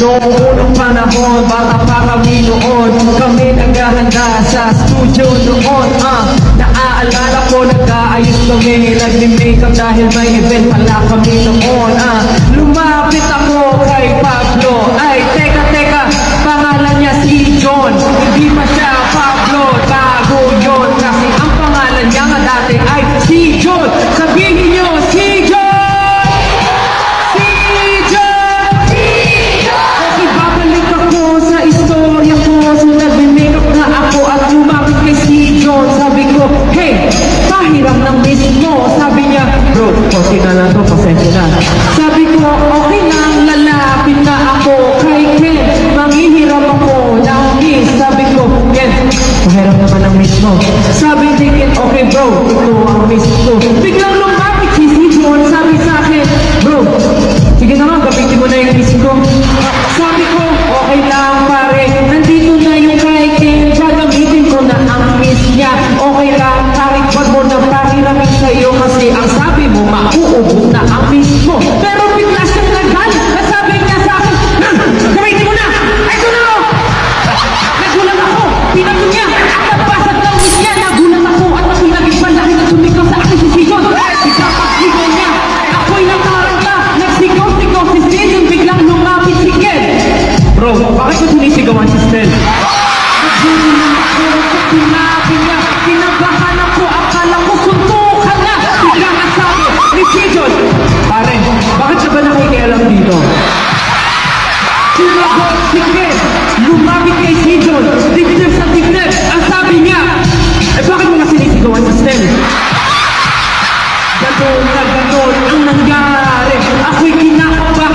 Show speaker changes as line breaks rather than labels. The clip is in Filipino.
Noong unang panahon, bata pa kami noon. Kami naghahanda sa studio noon. Naaalala ko, nagkaayos kami, nagmi-makeup dahil may event pala kami noon. Lumapit ako kay Pablo. Ay, teka, pangalan niya si John. Hindi pa siya Pablo, bago yun. Kasi ang pangalan niya nga dati ay si John. Sabihin niyo, si John! Pahiram ng miss mo. Sabi niya, bro, okay na lang to, pasensya na. Sabi ko, okay lang, lalapit na ako kay Ken. Manghihiram ako ng miss. Sabi ko, Ken, pahiram naman ng miss mo. Sabi ni Ken, okay bro, ito ang miss ko. Biglang lumapit si John, sabi sa akin, bro, sige naman, gamitin mo na yung miss ko. Sabi ko, okay lang pare, nandito na yung kay Ken, gagamitin ko na ang miss niya. Okay lang, kahit wag mo na pahiramin sa'yo kasi ang sabi mo, mauubos na ang miss mo. Pero bigla siyang nagalit. Nasabi niya sa akin, gamitin mo na! Ito na ako! Nagulat ako! Pinato niya! At nabasag ng miss niya! Nagulat ako! At ako'y naging dahil nagsumigaw sa akin si Sigon! Biglang pagsigaw niya! Ako'y nakaranta! Nagsigaw-sigaw si Sigon! Biglang lumapit si Ken! Bro, bakit mo sinisigawan si Stel? Nagulat ako sa pinapi niya! Kinabahan ako! Akala ko suntukan na! Biglang ang sabi ni Sigon! Pare, bakit siya ba nakikialam dito? Sinagot si Ken! Lumapit kay Sigon! Dibdib sa dibdib! Ang sabi niya! Eh bakit mo nga sinisigawan si Stel? Ganon na ganon ang nangyari! Ako'y kinakabahan!